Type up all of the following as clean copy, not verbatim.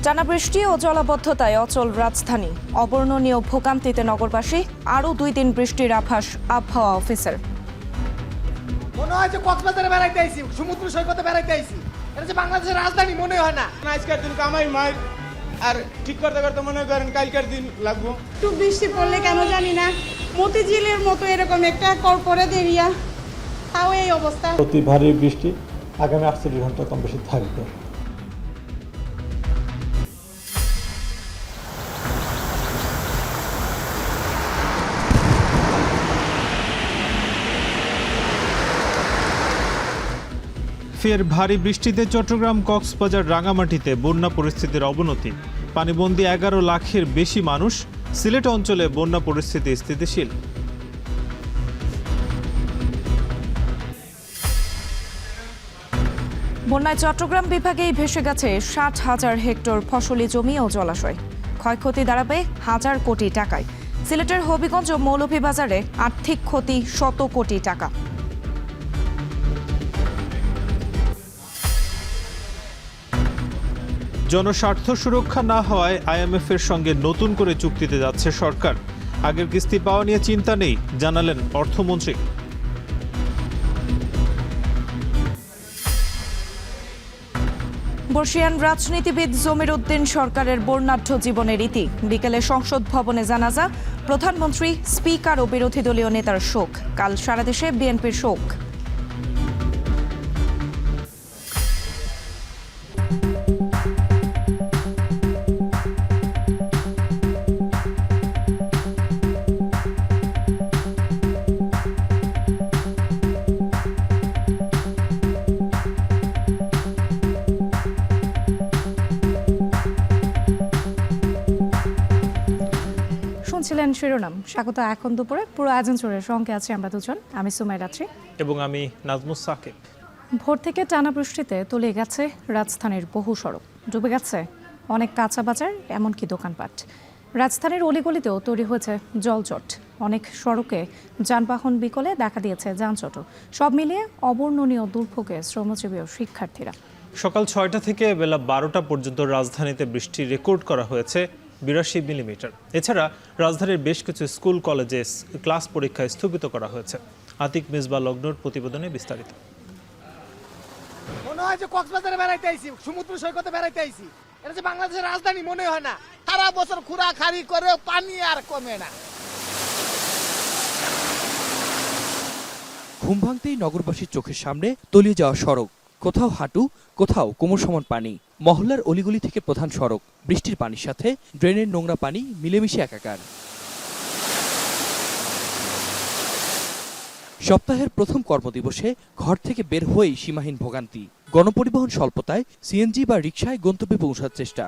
টানা বৃষ্টি ও জলাবদ্ধতায় অচল রাজধানী, অবর্ণনীয় ভোগান্তিতে নগরবাসী। আরও 2 দিন বৃষ্টির আভাস আবহাওয়া অফিসের। মনে হয় যে কক্সবাজারে বেড়াইতে আইছি, সমুদ্র সৈকতে বেড়াইতে আইছি। এটা যে বাংলাদেশের রাজধানী মনে হয় না। আজকের দিন কামাই মার আর ঠিক করতে করতে মনে করেন কালকের দিন লাগবো। একটু বৃষ্টি পড়লে কেন জানি না মতিঝিলের মতো এরকম একটা কর্পোরেট এরিয়া, তাও এই অবস্থা। অতি ভারী বৃষ্টি আগামী 48 ঘন্টা কম বেশি থাকবে। ফের ভারী বৃষ্টিতে চট্টগ্রাম কক্সবাজার রাঙামাটিতে বন্যা পরিস্থিতির অবনতি। পানিবন্দী 11 লাখের বেশি মানুষ। সিলেট অঞ্চলে বন্যা পরিস্থিতি স্থিতিশীল। বন্যায় চট্টগ্রাম বিভাগেই ভেসে গেছে 60,000 হেক্টর ফসলি জমি ও জলাশয়। ক্ষয়ক্ষতি দাঁড়াবে 1,000 কোটি টাকায়। সিলেটের হবিগঞ্জ ও মৌলভীবাজারে আর্থিক ক্ষতি 100 কোটি টাকা। জনস্বার্থ সুরক্ষা না হওয়ায় IMF এর সঙ্গে নতুন করে চুক্তিতে যাচ্ছে সরকার। আগের কিস্তি পাওয়া নিয়ে চিন্তা নেই, জানালেন অর্থমন্ত্রী। বর্ষিয়ান রাজনীতিবিদ জমির উদ্দিন সরকারের বর্ণাঢ্য জীবনের ইতি। বিকেলে সংসদ ভবনে জানাজা। প্রধানমন্ত্রী, স্পিকার ও বিরোধী দলীয় নেতার শোক। কাল সারা দেশে বিএনপির শোক। শুনছিলেন শিরোনাম। স্বাগত এখন দুপুরে পুরো আয়োজন জুড়ে সঙ্গে আছি আমরা দুজন। আমি সুমাই রাত্রি এবং আমি নাজমুস সাকিব। ভোর থেকে টানা বৃষ্টিতে তলিয়ে গেছে রাজধানীর বহু সড়ক, ডুবে গেছে অনেক কাঁচা বাজার, এমনকি দোকানপাট। রাজধানীর অলিগলিতেও তৈরি হয়েছে জলজট। অনেক সড়কে যানবাহন বিকলে দেখা দিয়েছে যানজটও। সব মিলিয়ে অবর্ণনীয় দুর্ভোগে শ্রমজীবী ও শিক্ষার্থীরা। সকাল 6টা থেকে বেলা 12টা পর্যন্ত রাজধানীতে বৃষ্টি রেকর্ড করা হয়েছে 82 মিলিমিটার। এছাড়া রাজধানীর বেশ কিছু স্কুল কলেজে ক্লাস পরীক্ষা স্থগিত করা হয়েছে। আতিক মিসবা লগ্নর প্রতিবেদনে বিস্তারিত। মনে হয় যে কক্সবাজারে বেড়াইতে আইছি, সমুদ্র সৈকতে বেড়াইতে আইছি। এটা যে বাংলাদেশের রাজধানী মনে হয় না। সারা বছর খুঁড়াখাড়ি করে পানি আর কমে না। ঘুম ভাঙতেই নগরবাসীর চোখের সামনে তলিয়ে যাওয়া সড়ক, কোথাও হাঁটু, কোথাও কোমর সমান পানি। মহল্লার অলিগলি থেকে প্রধান সড়ক, বৃষ্টির পানির সাথে ড্রেনের নোংরা পানি মিলেমিশে একাকার। সপ্তাহের প্রথম কর্মদিবসে ঘর থেকে বের হয়েই সীমাহীন ভোগান্তি। গণপরিবহন স্বল্পতায় সিএনজি বা রিকশায় গন্তব্যে পৌঁছার চেষ্টা।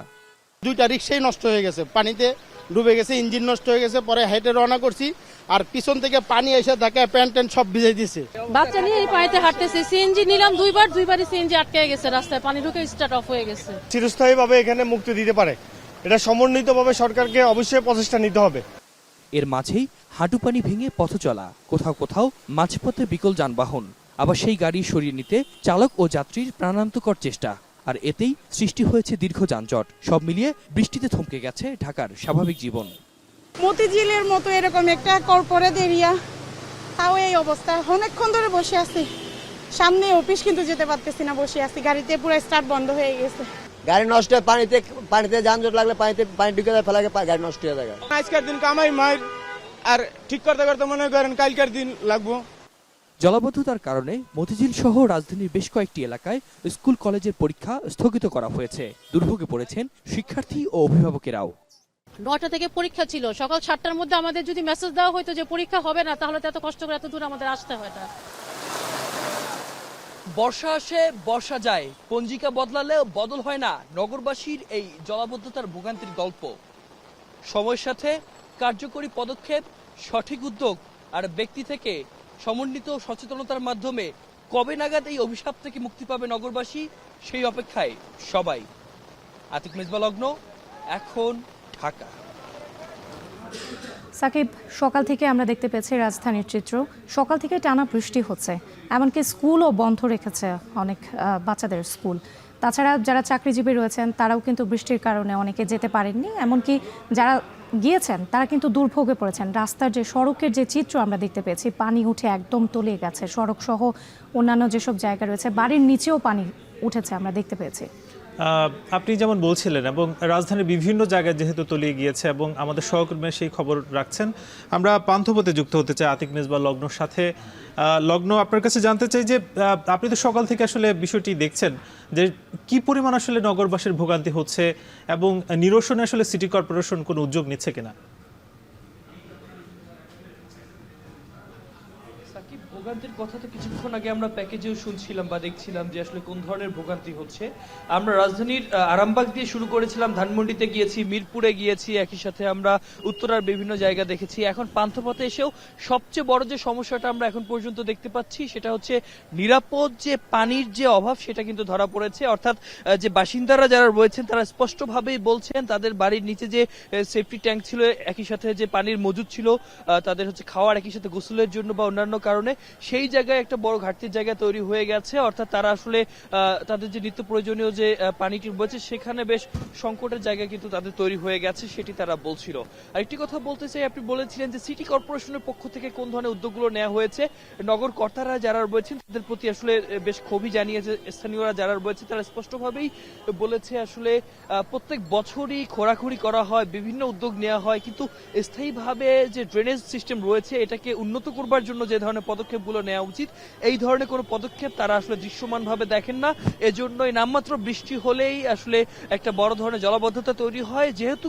2টা রিকশাই নষ্ট হয়ে গেছে, পানিতে ডুবে গেছে, ইঞ্জিন নষ্ট হয়ে গেছে। পরে হেঁটে রওনা করছি, আর পিছন থেকে পানি এসে ধাক্কায় প্যান্ট ট্যান্ট সব ভিজাই দিয়েছে। বাচ্চা নিয়ে এই পানিতে হাঁটতেছে, সিএনজি নিলাম দুইবারই সিএনজি আটকে গেছে রাস্তায়, পানি ঢুকে স্টার্ট অফ হয়ে গেছে। চিরস্থায়ীভাবে এখানে মুক্তি দিতে পারে, এটা সমন্বিতভাবে সরকারকে অবশ্যই প্রচেষ্টা নিতে হবে। এর মাঝেই হাঁটু পানি ভেঙে পথ চলা, কোথাও কোথাও মাঝপথে বিকল যানবাহন, আবার সেই গাড়ি সরিয়ে নিতে চালক ও যাত্রীর প্রাণান্তকর চেষ্টা। আর এতেই সৃষ্টি হয়েছে দীর্ঘ যানজট। সব মিলিয়ে বৃষ্টিতে থমকে গেছে ঢাকার স্বাভাবিক জীবন। মতিঝিলের মতো এরকম একটা কর্পোরেট এরিয়া, তাও এই অবস্থা। অনেকক্ষণ ধরে বসে আছি, সামনে অফিস কিন্তু যেতে পারতেছি না, বসে আছি গাড়িতে, পুরো স্টার্ট বন্ধ হয়ে গেছে। গাড়ি নষ্ট হয় পানিতে যানজট লাগলে পানি ঢুকে যায়, ফেলাকে গাড়ি নষ্ট হয়ে যায়। আজকের দিন কামাই মার আর ঠিক করতে করতে মনে করেন কালকের দিন লাগবো। জলাবদ্ধতার কারণে মতিঝিল সহ রাজধানীর বেশ কয়েকটি এলাকায় স্কুল কলেজের পরীক্ষা স্থগিত করা হয়েছে। দুর্ভোগে পড়েছেন শিক্ষার্থী ও অভিভাবকেরাও। 9টা থেকে পরীক্ষা ছিল, সকাল 7টার মধ্যে আমাদের যদি মেসেজ দেওয়া হতো যে পরীক্ষা হবে না, তাহলে তো এত কষ্ট করে এত দূর আমাদের আসতে হয় না। বর্ষা আসে বর্ষা যায়, পঞ্জিকা বদলালেও বদল হয় না নগরবাসীর এই জলাবদ্ধতার ভোগান্তির গল্প। সময়ের সাথে কার্যকরী পদক্ষেপ, সঠিক উদ্যোগ আর ব্যক্তি থেকে সমন্বিত সচেতনতার মাধ্যমে কবে নাগাদ এই অভিশাপ থেকে মুক্তি পাবে নগরবাসী, সেই অপেক্ষায় সবাই। আতিক মিসবা লগ্ন, এখন ঢাকা। সাকিব, সকাল থেকে আমরা দেখতে পেয়েছি রাজধানীর চিত্র। সকাল থেকে টানা বৃষ্টি হচ্ছে, এমনকি স্কুলও বন্ধ রেখেছে অনেক বাচ্চাদের স্কুল। তাছাড়া যারা চাকরিজীবী রয়েছেন তারাও কিন্তু বৃষ্টির কারণে অনেকে যেতে পারেননি, এমনকি যারা গিয়েছেন তারা কিন্তু দুর্ভোগে পড়েছেন। রাস্তার যে সড়কের যে চিত্র আমরা দেখতে পেয়েছি, পানি উঠে একদম তলিয়ে গেছে, সড়ক সহ অন্যান্য যেসব জায়গা রয়েছে বাড়ির নিচেও পানি উঠেছে আমরা দেখতে পেয়েছি। আপনি যেমন বলছিলেন, এবং রাজধানীর বিভিন্ন জায়গায় যেহেতু তলিয়ে গিয়েছে এবং আমাদের সহকর্মী সেই খবর রাখছেন, আমরা পান্থপথে যুক্ত হতে চাই আতিক মেজবা লগ্নর সাথে। লগ্ন, আপনার কাছে জানতে চাই যে আপনি তো সকাল থেকে আসলে বিষয়টি দেখছেন যে কি পরিমাণ আসলে নগরবাসীর ভোগান্তি হচ্ছে এবং নিরসনে আসলে সিটি কর্পোরেশন কোনো উদ্যোগ নিচ্ছে কিনা? ভোগান্তির কথা তো কিছুক্ষণ আগে আমরা প্যাকেজেও শুনছিলাম বা দেখছিলাম যে আসলে কোন ধরনের ভোগান্তি হচ্ছে। আমরা রাজধানীর আরামবাগ দিয়ে শুরু করেছিলাম, ধানমন্ডিতে গিয়েছি, মিরপুরে গিয়েছি, একই সাথে আমরা উত্তরার বিভিন্ন জায়গা দেখেছি। এখন পান্থপথে এসেও সবচেয়ে বড় যে সমস্যাটা আমরা এখন পর্যন্ত দেখতে পাচ্ছি সেটা হচ্ছে নিরাপদ যে পানির যে অভাব, সেটা কিন্তু ধরা পড়েছে। অর্থাৎ যে বাসিন্দারা যারা রয়েছেন তারা স্পষ্টভাবেই বলছেন তাদের বাড়ির নিচে যে সেফটি ট্যাঙ্ক ছিল, একই সাথে যে পানির মজুদ ছিল তাদের হচ্ছে খাওয়ার, একই সাথে গোসলের জন্য বা অন্যান্য কারণে, সেই জায়গায় একটা বড় ঘাটতির জায়গা তৈরি হয়ে গেছে। অর্থাৎ তারা আসলে তাদের যে নিত্য প্রয়োজনীয় যে পানিটি রয়েছে সেখানে বেশ সংকটের জায়গা কিন্তু তাদের তৈরি হয়ে গেছে, সেটি তারা বলছিল। আরেকটি কথা বলতে চাই, আপনি বলেছিলেন যে সিটি কর্পোরেশনের পক্ষ থেকে কোন ধরনের উদ্যোগগুলো নেওয়া হয়েছে। নগর কর্তারা যারা রয়েছেন তাদের প্রতি আসলে বেশ ক্ষোভই জানিয়েছে স্থানীয়রা যারা রয়েছে, তারা স্পষ্টভাবেই বলেছে আসলে প্রত্যেক বছরই খোঁড়াখুড়ি করা হয়, বিভিন্ন উদ্যোগ নেওয়া হয়, কিন্তু স্থায়ীভাবে যে ড্রেনেজ সিস্টেম রয়েছে এটাকে উন্নত করবার জন্য যে ধরনের পদক্ষেপগুলো নেওয়া উচিত, এই ধরনের কোনো পদক্ষেপ তারা আসলে দৃশ্যমানভাবে দেখেন না। এজন্যই নামমাত্র বৃষ্টি হলেই আসলে একটা বড় ধরনের জলাবদ্ধতা তৈরি হয়। যেহেতু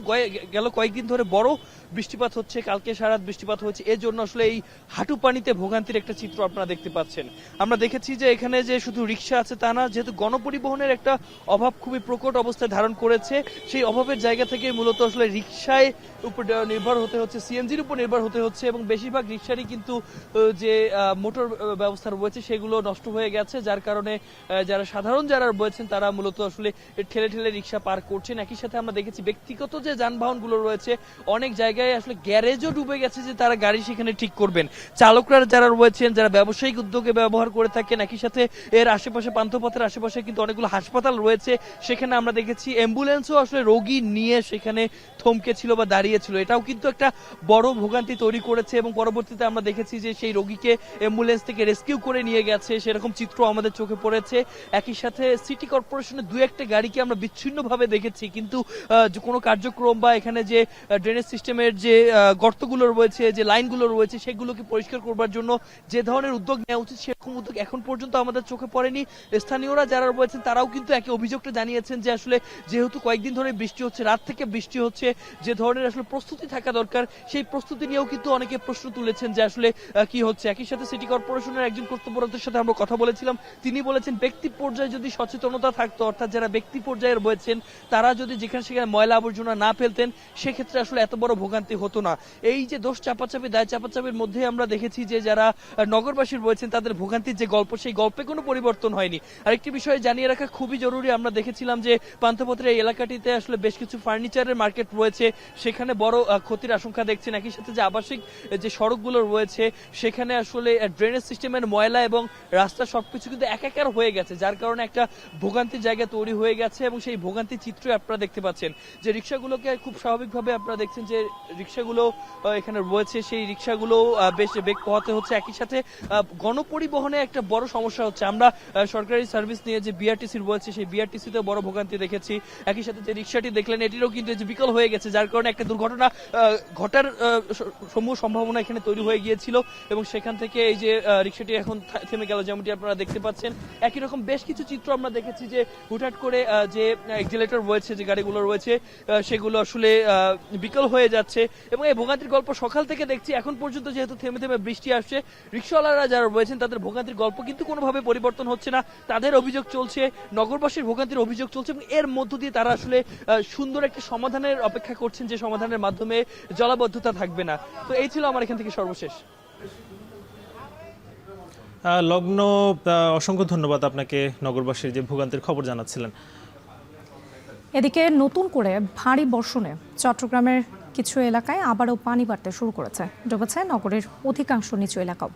গেল কয়েকদিন ধরে বড় বৃষ্টিপাত হচ্ছে, কালকে সারাত বৃষ্টিপাত হচ্ছে, এর জন্য আসলে এই হাঁটু পানিতে ভোগান্তির একটা চিত্র আপনারা দেখতে পাচ্ছেন। আমরা দেখেছি যে এখানে যে শুধু রিক্সা আছে তা না, যেহেতু গণপরিবহনের একটা অভাব খুবই প্রকট অবস্থায় ধারণ করেছে, সেই অভাবের জায়গা থেকে মূলত আসলে রিক্সায় উপর নির্ভর হতে হচ্ছে, সিএনজির উপর নির্ভর হতে হচ্ছে, এবং বেশিরভাগ রিক্সারই কিন্তু যে মোটর ব্যবস্থা রয়েছে সেগুলো নষ্ট হয়ে গেছে, যার কারণে যারা সাধারণ যারা রয়েছেন তারা মূলত আসলে ঠেলে ঠেলে রিক্সা পার করছেন। একই সাথে আমরা দেখেছি ব্যক্তিগত যে যানবাহনগুলো রয়েছে অনেক জায়গায় আসলে গ্যারেজও ডুবে গেছে যে তারা গাড়ি সেখানে ঠিক করবেন। চালকরা যারা রয়েছেন, যারা ব্যবসায়িক উদ্যোগে ব্যবহার করে থাকেন, একই সাথে এর আশেপাশে পান্থপথের আশেপাশে কিন্তু অনেকগুলো হাসপাতাল রয়েছে, সেখানে আমরা দেখেছি অ্যাম্বুলেন্সও আসলে রোগী নিয়ে সেখানে থমকে ছিল বা দাঁড়িয়েছিল। এটাও কিন্তু একটা বড় ভোগান্তি তৈরি করেছে, এবং পরবর্তীতে আমরা দেখেছি যে সেই রোগীকে অ্যাম্বুলেন্স থেকে রেস্কিউ করে নিয়ে গেছে, সেরকম চিত্র আমাদের চোখে পড়েছে। একই সাথে সিটি কর্পোরেশনের দু একটা গাড়িকে আমরা বিচ্ছিন্নভাবে দেখেছি, কিন্তু কোনো কার্যক্রম বা এখানে যে ড্রেনেজ সিস্টেমের যে গর্তগুলো রয়েছে, যে লাইনগুলো রয়েছে, সেগুলোকে পরিষ্কার করবার জন্য যে ধরনের উদ্যোগ নেওয়া উচিত সেরকম উদ্যোগ এখন পর্যন্ত আমাদের চোখে পড়েনি। স্থানীয়রা যারা রয়েছেন তারাও কিন্তু একই অভিযোগটা জানিয়েছেন যে আসলে যেহেতু কয়েকদিন ধরে বৃষ্টি হচ্ছে, রাত থেকে বৃষ্টি হচ্ছে, যে ধরনের আসলে প্রস্তুতি থাকা দরকার সেই প্রস্তুতি নিয়েও কিন্তু অনেকে প্রশ্ন তুলেছেন যে আসলে কি হচ্ছে। একই সাথে সিটি কর্পোরেশনের একজন কর্তব্যরতের সাথে আমরা কথা বলেছিলাম, তিনি বলেছেন ব্যক্তি পর্যায়ে যদি সচেতনতা থাকতো, অর্থাৎ যারা ব্যক্তি পর্যায়ে রয়েছেন তারা যদি যেখানে সেখানে ময়লা আবর্জনা না ফেলতেন সেক্ষেত্রে আসলে এত বড় ভোগান্তি হতো না। এই যে দোষ চাপাচাপি, দায় চাপাচাপির মধ্যে আমরা দেখেছি যে যারা নগরবাসী রয়েছেন তাদের ভোগান্তির যে গল্প, সেই গল্পে কোনো পরিবর্তন হয়নি। আরেকটি বিষয় জানিয়ে রাখা খুবই জরুরি, আমরা দেখেছিলাম যে পান্থপথের এই এলাকাটিতে আসলে বেশ কিছু ফার্নিচারের মার্কেট রয়েছে, সেখানে বড় ক্ষতির আশঙ্কা দেখছেন। একই সাথে যে আবাসিক যে সড়কগুলো রয়েছে সেখানে আসলে ড্রেনেজ সিস্টেমের ময়লা এবং রাস্তা সবকিছু কিন্তু একাকার হয়ে গেছে, যার কারণে একটা ভোগান্তির জায়গা তৈরি হয়ে গেছে, এবং সেই ভোগান্তির চিত্রই আপনারা দেখতে পাচ্ছেন। যে রিক্সাগুলোকে খুব স্বাভাবিকভাবে আপনারা দেখছেন যে রিক্সাগুলো এখানে রয়েছে, সেই রিক্সাগুলো বেশ বেগ পোহাতে হচ্ছে। একই সাথে গণপরিবহনে একটা বড় সমস্যা হচ্ছে, আমরা সরকারি সার্ভিস নিয়ে যে বিআরটিসি রয়েছে সেই বিআরটিসিতে বড় ভোগান্তি দেখেছি। একই সাথে যে রিক্সাটি দেখলেন এটিরও কিন্তু বিকল হয়ে গেছে, যার কারণে একটা দুর্ঘটনা ঘটার সমূহ সম্ভাবনা এখানে তৈরি হয়ে গিয়েছিল, এবং সেখান থেকে এই যে রিক্সাটি এখন থেমে গেল যেমনটি আপনারা দেখতে পাচ্ছেন। একই রকম বেশ কিছু চিত্র আমরা দেখেছি যে হুটহাট করে যে এক্সিলারেটর রয়েছে, যে গাড়িগুলো রয়েছে সেগুলো আসলে বিকল হয়ে যাচ্ছে, এবং এই ভোগান্তির গল্প সকাল থেকে দেখছি। এখন পর্যন্ত যেহেতু থেমে থেমে বৃষ্টি আসছে, রিক্সাওয়ালারা যারা রয়েছেন তাদের ভোগান্তির গল্প কিন্তু কোনোভাবে পরিবর্তন হচ্ছে না। তাদের অভিযোগ চলছে, নগরবাসীর ভোগান্তির অভিযোগ চলছে, এবং এর মধ্য দিয়ে তারা আসলে সুন্দর একটা সমাধানের অপেক্ষা করছেন, যে সমাধানের মাধ্যমে জলাবদ্ধতা থাকবে না। তো এই ছিল আমার এখান থেকে সর্বশেষ। লগ্ন, অসংখ্য ধন্যবাদ আপনাকে নগরবাসীর যে ভোগান্তির খবর জানাচ্ছিলেন। এদিকে নতুন করে ভারী বর্ষণে চট্টগ্রামের কিছু এলাকায় আবারও পানি বাড়তে শুরু করেছে, ডুবেছে নগরের অধিকাংশ নিচু এলাকাও।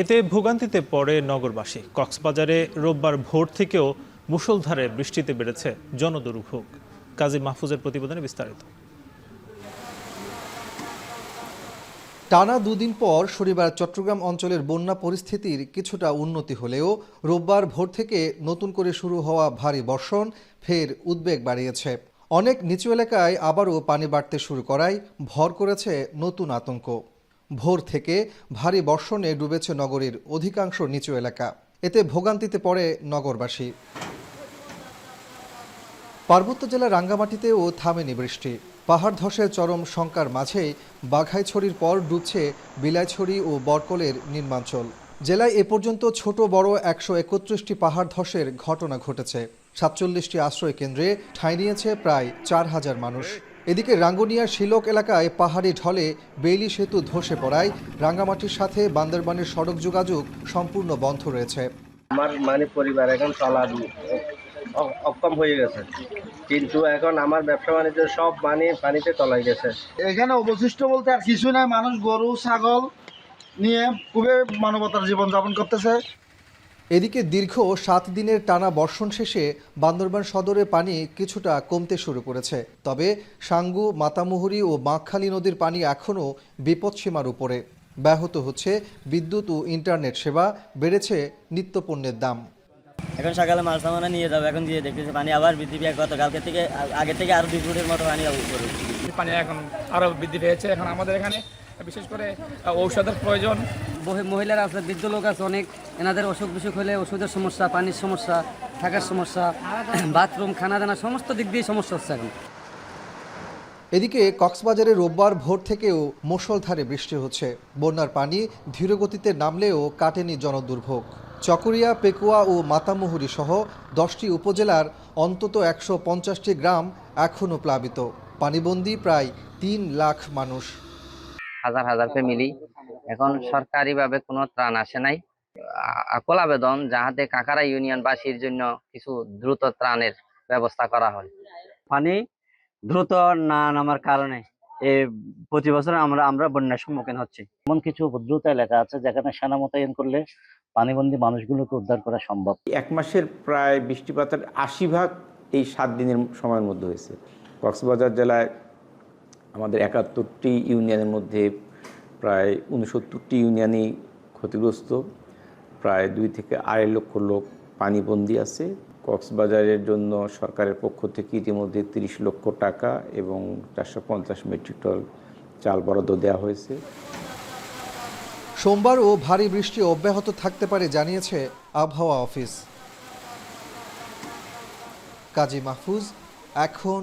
এতে ভোগান্তিতে পড়ে নগরবাসী। কক্সবাজারে রোববার ভোর থেকেও মুষলধারে বৃষ্টিতে বেড়েছে জনদুর্ভোগ। কাজী মাহফুজের প্রতিবেদনে বিস্তারিত। টানা দুদিন পর শনিবার চট্টগ্রাম অঞ্চলের বন্যা পরিস্থিতির কিছুটা উন্নতি হলেও রোববার ভোর থেকে নতুন করে শুরু হওয়া ভারী বর্ষণ ফের উদ্বেগ বাড়িয়েছে। অনেক নিচু এলাকায় আবারও পানি বাড়তে শুরু করায় ভর করেছে নতুন আতঙ্ক। ভোর থেকে ভারী বর্ষণে ডুবেছে নগরীর অধিকাংশ নিচু এলাকা। এতে ভোগান্তিতে পড়ে নগরবাসী। পার্বত্য জেলা রাঙ্গামাটিতেও থামেনি বৃষ্টি। পাহাড় ধসের চরম শঙ্কার মাঝেই বাঘাইছড়ির পর ডুবছে বিলাইছড়ি ও বরকলের নির্মাঞ্চল। জেলায় এ পর্যন্ত ছোট বড় 131টি পাহাড় ধসের ঘটনা ঘটেছে। 47টি আশ্রয় কেন্দ্রে ঠাঁই নিয়েছে প্রায় 4000 মানুষ। এদিকে রাঙ্গুনিয়ার শিলক এলাকায় পাহাড়ি ঢলে বেইলি সেতু ধসে পড়ায় রাঙ্গামাটির সাথে বান্দরবানের সড়ক যোগাযোগ সম্পূর্ণ বন্ধ রয়েছে। আমার পরিবার এখন চলার অক্ষম হয়ে গেছে, কিন্তু এখন আমার ব্যবসা বাণিজ্য সব পানিতে তলায় গেছে। এখানে অবশিষ্ট বলতে আর কিছু নাই, মানুষ গরু ছাগল নিয়ে খুবই মানবতার জীবন যাপন করতেছে। এদিকে দীর্ঘ 7 দিনের টানা বর্ষণ শেষে বান্দরবান সদরে পানি কিছুটা কমতে শুরু করেছে। তবে সাঙ্গু, মাতামুহুরী ও বাঁকখালী নদীর পানি এখনও বিপদসীমার উপরে। ব্যাহত হচ্ছে বিদ্যুৎ ও ইন্টারনেট সেবা, বেড়েছে নিত্যপণ্যের দাম। এখন সকালে মাছ সামানা নিয়ে যাবো, এখন গিয়ে দেখতেছি পানি আবার বৃদ্ধি পেয়ে গতকালকে থেকে আগে থেকে আরো 2 ফুটের মতো পানি এখন আরো বৃদ্ধি পেয়েছে। এখন আমাদের এখানে বিশেষ করে ঔষধের প্রয়োজন। মহিলারা আছে, বৃদ্ধ লোক আছে অনেক, এনাদের অসুখ বিসুখ হলে ওষুধের সমস্যা, পানির সমস্যা, থাকার সমস্যা, বাথরুম, খানা দানা সমস্ত দিক দিয়ে সমস্যা হচ্ছে এখন। এদিকে কক্সবাজারে রোববার ভোর থেকেও মুষলধারে বৃষ্টি হচ্ছে। বন্যার পানি ধীরগতিতে নামলেও কাটেনি জনদুর্ভোগ। চকরিয়া, পেকুয়া ও মাতামুহুরী সহ 10টি উপজেলার অন্তত 150টি গ্রাম এখনও প্লাবিত। পানিবন্দী প্রায় 3 লাখ মানুষ। হাজার হাজার ফ্যামিলি। এখন সরকারিভাবে কোনো ত্রাণ আসে নাই। আকুল আবেদন যাহাতে কাকারা ইউনিয়নবাসীর জন্য কিছু দ্রুত ত্রাণের ব্যবস্থা করা হয়। পানি দ্রুত না নামার কারণে প্রতি বছর আমরা বন্যার সম্মুখীন হচ্ছি। এমন কিছু উপদ্রুত এলাকা আছে যেখানে সেনা মোতায়েন করলে পানিবন্দী মানুষগুলোকে উদ্ধার করা সম্ভব। 1 মাসের প্রায় বৃষ্টিপাতের 80% এই 7 দিনের সময়ের মধ্যে হয়েছে। কক্সবাজার জেলায় আমাদের 71টি ইউনিয়নের মধ্যে প্রায় 69টি ইউনিয়নই ক্ষতিগ্রস্ত। প্রায় 2 থেকে 2.5 লক্ষ লোক পানিবন্দী আছে। কক্সবাজারের জন্য সরকারের পক্ষ থেকে ইতিমধ্যে 30 লক্ষ টাকা এবং 450 মেট্রিক টন চাল বরাদ্দ দেওয়া হয়েছে। সোমবারও ভারী বৃষ্টি অব্যাহত থাকতে পারে জানিয়েছে আবহাওয়া অফিস। কাজী মাহফুজ, এখন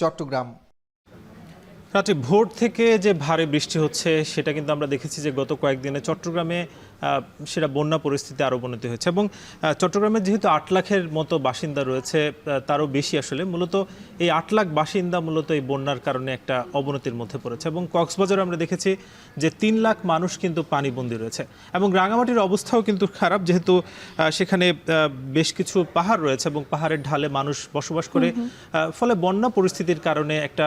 চট্টগ্রাম। রাতে ভোর থেকে যে ভারী বৃষ্টি হচ্ছে সেটা কিন্তু আমরা দেখেছি যে গত কয়েকদিনে চট্টগ্রামে সেটা বন্যা পরিস্থিতি আরও অবনতি হয়েছে। এবং চট্টগ্রামে যেহেতু 8 লাখের মতো বাসিন্দা রয়েছে, তারও বেশি আসলে মূলত এই 8 লাখ বাসিন্দা মূলত এই বন্যার কারণে একটা অবনতির মধ্যে পড়েছে। এবং কক্সবাজারে আমরা দেখেছি যে 3 লাখ মানুষ কিন্তু পানিবন্দী রয়েছে। এবং রাঙামাটির অবস্থাও কিন্তু খারাপ, যেহেতু সেখানে বেশ কিছু পাহাড় রয়েছে এবং পাহাড়ের ঢালে মানুষ বসবাস করে, ফলে বন্যা পরিস্থিতির কারণে একটা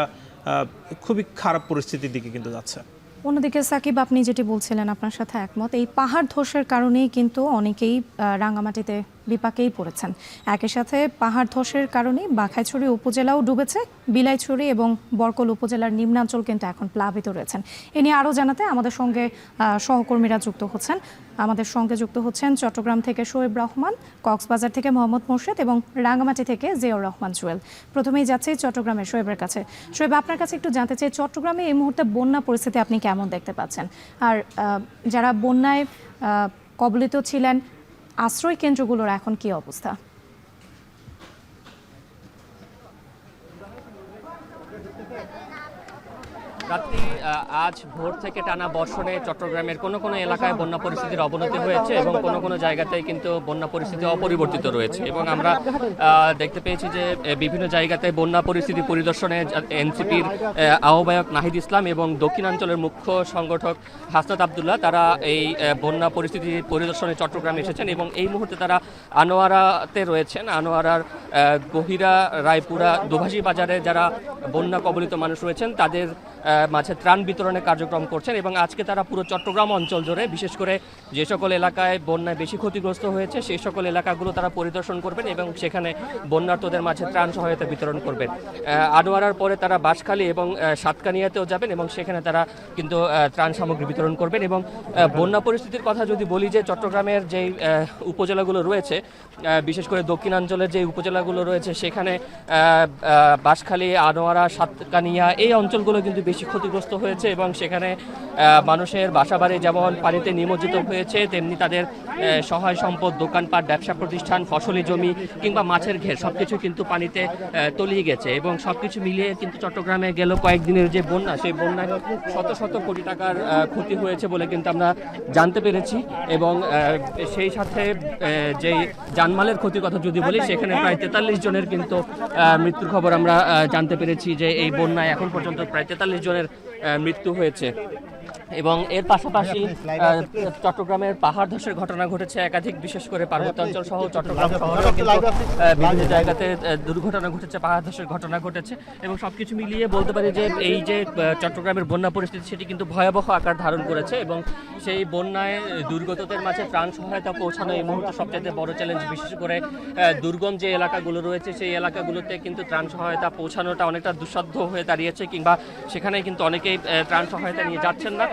খুবই খারাপ পরিস্থিতির দিকে কিন্তু যাচ্ছে। অন্যদিকে সাকিব, আপনি যেটি বলছিলেন আপনার সাথে একমত। এই পাহাড় ধসের কারণেই কিন্তু অনেকেই রাঙ্গামাটিতে বিপাকেই পড়েছেন। একই সাথে পাহাড় ধসের কারণে বাঘাইছড়ি উপজেলাও ডুবেছে, বিলাইছড়ি এবং বরকল উপজেলার নিম্নাঞ্চল কিন্তু এখন প্লাবিত রয়েছেন। এ নিয়ে আরও জানাতে আমাদের সঙ্গে সহকর্মীরা যুক্ত হচ্ছেন। আমাদের সঙ্গে যুক্ত হচ্ছেন চট্টগ্রাম থেকে শোয়েব রহমান, কক্সবাজার থেকে মোহাম্মদ মোর্শেদ এবং রাঙ্গামাটি থেকে জিয়াউর রহমান জুয়েল। প্রথমেই যাচ্ছি চট্টগ্রামের শোয়েবের কাছে। শোয়েব, আপনার কাছে একটু জানতে চাই, চট্টগ্রামে এই মুহূর্তে বন্যা পরিস্থিতি আপনি কেমন দেখতে পাচ্ছেন? আর যারা বন্যায় কবলিত ছিলেন, আশ্রয় কেন্দ্রগুলোর এখন কি অবস্থা? রাত্রি আজ ভোর থেকে টানা বর্ষণে চট্টগ্রামের কোনো কোনো এলাকায় বন্যা পরিস্থিতির অবনতি হয়েছে এবং কোনো কোনো জায়গাতেই কিন্তু বন্যা পরিস্থিতি অপরিবর্তিত রয়েছে। এবং আমরা দেখতে পেয়েছি যে বিভিন্ন জায়গাতে বন্যা পরিস্থিতি পরিদর্শনে এনসিপির আহ্বায়ক নাহিদ ইসলাম এবং দক্ষিণাঞ্চলের মুখ্য সংগঠক হাসনাত আবদুল্লাহ তারা এই বন্যা পরিস্থিতি পরিদর্শনে চট্টগ্রামে এসেছেন এবং এই মুহূর্তে তারা আনোয়ারাতে রয়েছেন। আনোয়ারার গহিরা, রায়পুরা, দোভাষী বাজারে যারা বন্যা কবলিত মানুষ রয়েছেন তাদের মাঝে ত্রাণ বিতরণের কার্যক্রম করছেন এবং আজকে তারা পুরো চট্টগ্রাম অঞ্চল জুড়ে বিশেষ করে যে সকল এলাকায় বন্যায় বেশি ক্ষতিগ্রস্ত হয়েছে সেই সকল এলাকাগুলো তারা পরিদর্শন করবেন এবং সেখানে বন্যার্তদের মাঝে ত্রাণ সহায়তা বিতরণ করবেন। আনোয়ারার পরে তারা বাঁশখালী এবং সাতকানিয়াতেও যাবেন এবং সেখানে তারা কিন্তু ত্রাণ সামগ্রী বিতরণ করবেন। এবং বন্যা পরিস্থিতির কথা যদি বলি, যে চট্টগ্রামের যেই উপজেলাগুলো রয়েছে, বিশেষ করে দক্ষিণাঞ্চলের যে উপজেলাগুলো রয়েছে সেখানে বাঁশখালী, আনোয়ারা, সাতকানিয়া এই অঞ্চলগুলো কিন্তু বেশি ক্ষতিগ্রস্ত হয়েছে এবং সেখানে মানুষের বাসাবাড়ি যেমন পানিতে নিমজ্জিত হয়েছে, তেমনি তাদের সহায় সম্পদ, দোকানপাট, ব্যবসা প্রতিষ্ঠান, ফসলি জমি কিংবা মাছের ঘের সবকিছু কিন্তু পানিতে তলিয়ে গেছে। এবং সবকিছু মিলিয়ে কিন্তু চট্টগ্রামে গেল কয়েকদিনের যে বন্যা, সেই বন্যায় শত শত কোটি টাকার ক্ষতি হয়েছে বলে কিন্তু আমরা জানতে পেরেছি। এবং সেই সাথে যেই জানমালের ক্ষতির কথা যদি বলি, সেখানে প্রায় 43 জনের কিন্তু মৃত্যুর খবর আমরা জানতে পেরেছি, যে এই বন্যায় এখন পর্যন্ত প্রায় 43 জনের মৃত্যু হয়েছে। এবং এর পাশাপাশি চট্টগ্রামের পাহাড় ধসের ঘটনা ঘটেছে একাধিক, বিশেষ করে পার্বত্যাঞ্চল সহ চট্টগ্রাম শহরে বিভিন্ন জায়গাতে দুর্ঘটনা ঘটেছে, পাহাড় ধসের ঘটনা ঘটেছে। এবং সবকিছু মিলিয়ে বলতে পারি যে এই যে চট্টগ্রামের বন্যা পরিস্থিতি, সেটি কিন্তু ভয়াবহ আকার ধারণ করেছে এবং সেই বন্যায় দুর্গতদের মাঝে ত্রাণ সহায়তা পৌঁছানো এই মুহূর্তে সবচেয়ে বড় চ্যালেঞ্জ। বিশেষ করে দুর্গম যে এলাকাগুলো রয়েছে সেই এলাকাগুলোতে কিন্তু ত্রাণ সহায়তা পৌঁছানোটা অনেকটা দুঃসাধ্য হয়ে দাঁড়িয়েছে, কিংবা সেখানে কিন্তু অনেকেই ত্রাণ সহায়তা নিয়ে যাচ্ছেন না।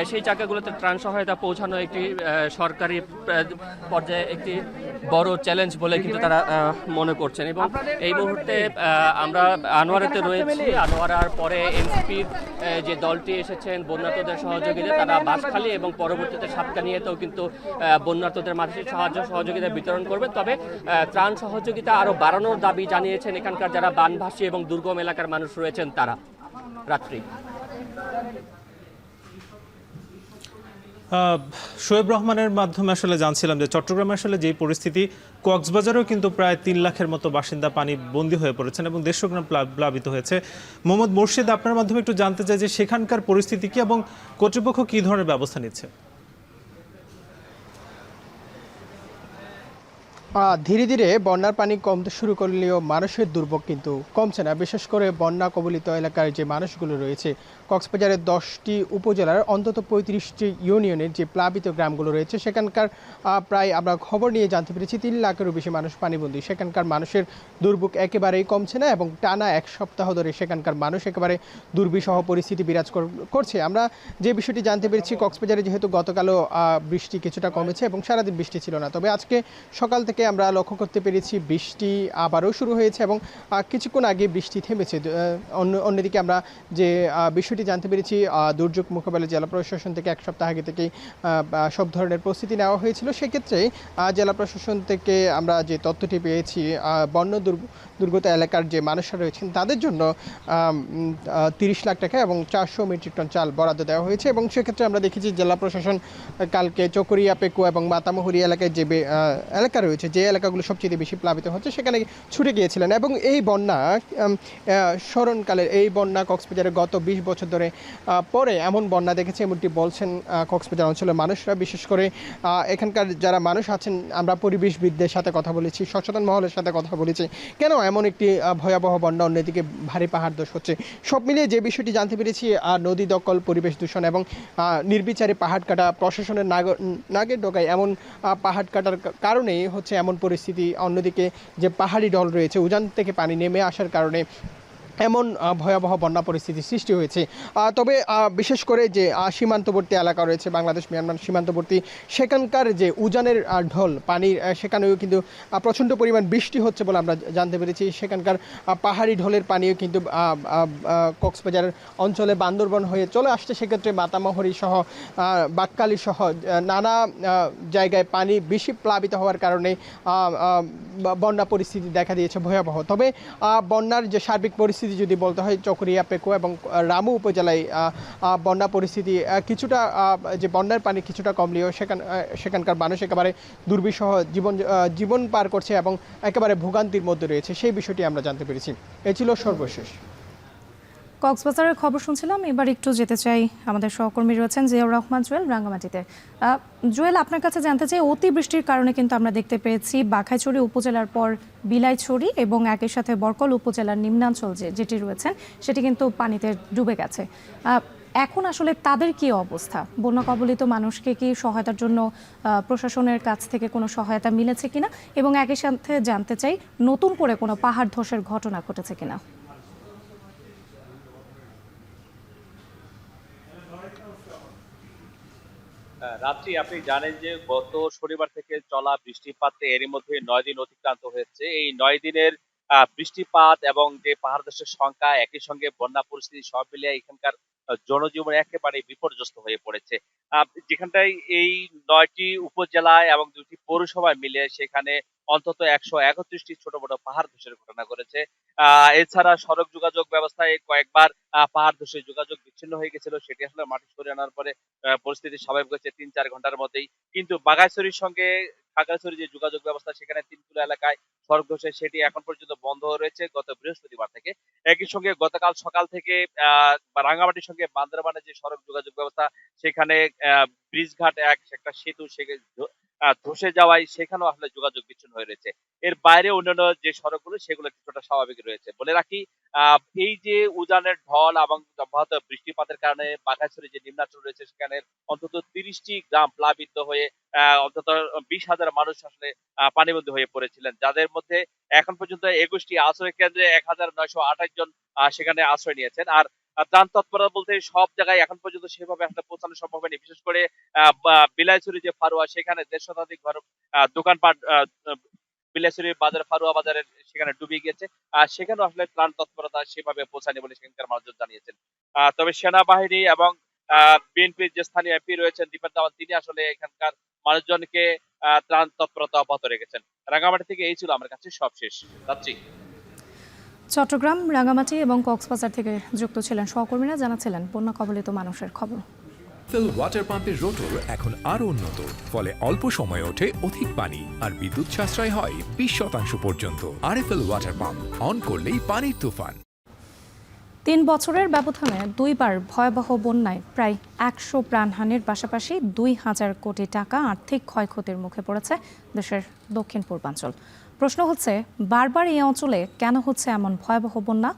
সেই জায়গাগুলোতে ত্রাণ সহায়তা পৌঁছানো একটি সরকারি পর্যায়ে একটি বড় চ্যালেঞ্জ বলে কিন্তু তারা মনে করছেন। এবং এই মুহূর্তে আমরা আনোয়ারাতে রয়েছি। আনোয়ারার পরে এনসিপির যে দলটি এসেছেন বন্যার্তদের সহযোগিতা, তারা বাঁশখালী এবং পরবর্তীতে সাতকানিয়াতেও কিন্তু বন্যার্তদের মাঝে সাহায্য সহযোগিতা বিতরণ করবে। তবে ত্রাণ সহযোগিতা আরও বাড়ানোর দাবি জানিয়েছেন এখানকার যারা বানভাসী এবং দুর্গম এলাকার মানুষ রয়েছেন তারা। রাত্রি শোয়েব রহমানের মাধ্যমে আসলে জানছিলাম যে চট্টগ্রামে আসলে যেই পরিস্থিতি, কক্সবাজারেও কিন্তু প্রায় 3 লাখের মতো বাসিন্দা পানি বন্দী হয়ে পড়েছেন এবং দেশগ্রাম প্লাবিত হয়েছে। মোহাম্মদ মুর্শিদ, আপনার মাধ্যমে একটু জানতে চাই যে সেখানকার পরিস্থিতি কি এবং কর্তৃপক্ষ কী ধরনের ব্যবস্থা নিচ্ছে? ধীরে ধীরে বন্যার পানি কমতে শুরু করলেও মানুষের দুর্ভোগ কিন্তু কমছে না। বিশেষ করে বন্যা কবলিত এলাকার যে মানুষগুলো রয়েছে, কক্সবাজারের 10টি উপজেলার অন্তত 35টি ইউনিয়নের যে প্লাবিত গ্রামগুলো রয়েছে, সেখানকার প্রায় আমরা খবর নিয়ে জানতে পেরেছি 3 লাখেরও বেশি মানুষ পানিবন্দী। সেখানকার মানুষের দুর্ভোগ একেবারেই কমছে না এবং টানা 1 সপ্তাহ ধরে সেখানকার মানুষ একেবারে দুর্বিষহ পরিস্থিতি বিরাজ করছে। আমরা যে বিষয়টি জানতে পেরেছি, কক্সবাজারে যেহেতু গতকালও বৃষ্টি কিছুটা কমেছে এবং সারাদিন বৃষ্টি ছিল না, তবে আজকে সকাল থেকে আমরা লক্ষ্য করতে পেরেছি বৃষ্টি আবারও শুরু হয়েছে এবং কিছুক্ষণ আগে বৃষ্টি থেমেছে। অন্যদিকে আমরা যে বিষয়টি জানতে পেরেছি, দুর্যোগ মোকাবেলা জেলা প্রশাসন থেকে 1 সপ্তাহ আগে থেকেই সব ধরনের প্রস্তুতি নেওয়া হয়েছিল। সেক্ষেত্রে জেলা প্রশাসন থেকে আমরা যে তথ্যটি পেয়েছি, বন্যা দুর্গত এলাকার যে মানুষরা রয়েছেন তাদের জন্য 30 লাখ টাকা এবং 400 মেট্রিক টন চাল বরাদ্দ দেওয়া হয়েছে। এবং সেক্ষেত্রে আমরা দেখেছি জেলা প্রশাসন কালকে চকরিয়া, পেকুয়া এবং মাতামুহুরি এলাকায় যে এলাকা রয়েছে, যে এলাকাগুলো সবচেয়ে বেশি প্লাবিত হচ্ছে, সেখানে ছুটে গিয়েছিলেন। এবং এই বন্যা স্মরণকালের এই বন্যা কক্সবাজারে গত 20 বছর ধরে পরে এমন বন্যা দেখেছে, এমনটি বলছেন কক্সবাজার অঞ্চলের মানুষরা। বিশেষ করে এখানকার যারা মানুষ আছেন, আমরা পরিবেশবিদদের সাথে কথা বলেছি, সচেতন মহলের সাথে কথা বলেছি, কেন এমন একটি ভয়াবহ বন্যা, অন্যদিকে ভারী পাহাড় ধস হচ্ছে। সব মিলিয়ে যে বিষয়টি জানতে পেরেছি, নদী দখল, পরিবেশ দূষণ এবং নির্বিচারে পাহাড় কাটা, প্রশাসনের নাগের ডগায় এমন পাহাড় কাটার কারণেই হচ্ছে এমন পরিস্থিতি। অন্যদিকে যে পাহাড়ি ঢল রয়েছে, উজান থেকে পানি নেমে আসার কারণে এমন ভয়াবহ বন্যা পরিস্থিতি সৃষ্টি হয়েছে। তবে বিশেষ করে যে সীমান্তবর্তী এলাকা রয়েছে, বাংলাদেশ মিয়ানমার সীমান্তবর্তী, সেখানকার যে উজানের ঢল পানির, সেখানেও কিন্তু প্রচণ্ড পরিমাণ বৃষ্টি হচ্ছে বলে আমরা জানতে পেরেছি। সেখানকার পাহাড়ি ঢলের পানিও কিন্তু কক্সবাজার অঞ্চলে বান্দরবন হয়ে চলে আসছে। সেক্ষেত্রে মাতামুহুরি সহ বাক্কালি সহ নানা জায়গায় পানি বেশি প্লাবিত হওয়ার কারণে বন্যা পরিস্থিতি দেখা দিয়েছে ভয়াবহ। তবে বন্যার যে সার্বিক পরিস্থিতি যদি বলতে হয়, চকরিয়া, পেকুয়া এবং রামু উপজেলায় বন্যা পরিস্থিতি কিছুটা, যে বন্যার পানি কিছুটা কমলেও সেখানকার মানুষ একেবারে দুর্বিষহ জীবন পার করছে এবং একেবারে ভোগান্তির মধ্যে রয়েছে, সেই বিষয়টি আমরা জানতে পেরেছি। এ ছিল সর্বশেষ। কক্সবাজারের খবর শুনছিলাম, এবার একটু যেতে চাই, আমাদের সহকর্মী রয়েছেন জিয়াউর রহমান জুয়েল রাঙ্গামাটিতে। জুয়েল, আপনার কাছে জানতে চাই, অতি বৃষ্টির কারণে কিন্তু আমরা দেখতে পেয়েছি বাঘাইছড়ি উপজেলার পর বিলাইছড়ি এবং একই সাথে বরকল উপজেলার নিম্নাঞ্চল যেটি রয়েছেন সেটি কিন্তু পানিতে ডুবে গেছে। এখন আসলে তাদের কি অবস্থা? বন্যা কবলিত মানুষকে কি সহায়তার জন্য প্রশাসনের কাছ থেকে কোনো সহায়তা মিলেছে কিনা, এবং একই সাথে জানতে চাই নতুন করে কোনো পাহাড় ধসের ঘটনা ঘটেছে কিনা? রাত্রি আপনি জানেন যে গত শনিবার থেকে চলা বৃষ্টিপাতে এরই মধ্যে 9 দিন অতিক্রান্ত হয়েছে। এই 9 দিনের বৃষ্টিপাত এবং যে পাহাড় ধসের সংখ্যা, একই সঙ্গে বন্যা পরিস্থিতি সব মিলিয়ে এখানকার জনজীবন একেবারে বিপর্যস্ত হয়ে পড়েছে। যেখানটায় এই 9টি উপজেলায় এবং 2টি পৌরসভায় মিলে সেখানে অন্তত 131টি ছোট বড় পাহাড় ধসের ঘটনা ঘটেছে। এছাড়া সড়ক যোগাযোগ ব্যবস্থায় কয়েকবার পাহাড় ধসে যোগাযোগ বিচ্ছিন্ন হয়ে গেছিল, সেটি আসলে মাটি সরিয়ে আনার পরে পরিস্থিতি স্বাভাবিক হয়েছে 3-4 ঘন্টার মধ্যেই। কিন্তু বাঘাইছড়ির সঙ্গে খাগড়াছড়ি যে যোগাযোগ ব্যবস্থা, সেখানে 3 কিলো এলাকায় সড়ক ধসে সেটি এখন পর্যন্ত বন্ধ রয়েছে গত বৃহস্পতিবার থেকে। একই সঙ্গে গতকাল সকাল থেকে রাঙ্গামাটির সঙ্গে বান্দরবানের যে সড়ক যোগাযোগ ব্যবস্থা, সেখানে ব্রিজঘাট একটা সেতু ধসে যাওয়ায় সেখানেও আসলে যোগাযোগ বিচ্ছিন্ন হয়ে রয়েছে। এর বাইরে অন্যান্য যে সড়কগুলো সেগুলো কিছুটা স্বাভাবিক রয়েছে। বলে রাখি, এই যে উজানের ঢল এবং অব্যাহত বৃষ্টিপাতের কারণে বাঘাইছড়ি যে নিম্নাঞ্চল রয়েছে সেখানে অন্তত 30টি গ্রাম প্লাবিত হয়ে অন্তত 20,000 মানুষ আসলে পানিবন্দী হয়ে পড়েছিলেন, যাদের মধ্যে এখন পর্যন্ত 21টি আশ্রয় কেন্দ্রে 1928 জন সেখানে আশ্রয় নিয়েছেন। আর ত্রাণ তৎপরতা বলতে সব জায়গায় এখন পর্যন্ত সেভাবে আসলে পৌঁছানো সম্ভব হয়নি। বিশেষ করে বিলাইছড়ি যে ফারুয়া, সেখানে 150 শতাধিক ঘর দোকানপাট বিলাইছড়ির বাজার ফারুয়া বাজারের সেখানে ডুবে গিয়েছে। সেখানেও আসলে ত্রাণ তৎপরতা সেভাবে পৌঁছায়নি বলে সেখানকার মানুষজন জানিয়েছেন। তবে সেনাবাহিনী এবং বিএনপির যে স্থানীয় এমপি রয়েছেন দীপেন দাওয়ান, তিনি আসলে এখানকার মানুষজনকে ত্রাণ তৎপরতা অব্যাহত রেখেছেন। রাঙ্গামাটি থেকে এই ছিল আমার কাছে সবশেষ। রাত্রি। চট্টগ্রাম, রাঙ্গামাটি এবং কক্সবাজার থেকে যুক্ত ছিলেন সহকর্মীরা, জানাচ্ছিলেন বন্যা কবলিত মানুষের খবর। আরএফএল ওয়াটার পাম্পের রোটর এখন আরো উন্নত, ফলে অল্প সময়ে ওঠে অধিক পানি আর বিদ্যুৎ সাশ্রয় হয় 20% পর্যন্ত। আরএফএল ওয়াটার পাম্প, অন করলেই পানির তুফান। 3 বছরের ব্যবধানে 2বার ভয়াবহ বন্যায় প্রায় 100 প্রাণহানির পাশাপাশি 2,000 কোটি টাকা আর্থিক ক্ষয়ক্ষতির মুখে পড়েছে দেশের দক্ষিণ পূর্বাঞ্চল। প্রশ্ন হচ্ছে, বারবার এই অঞ্চলে কেন হচ্ছে এমন ভয়াবহ বন্যা?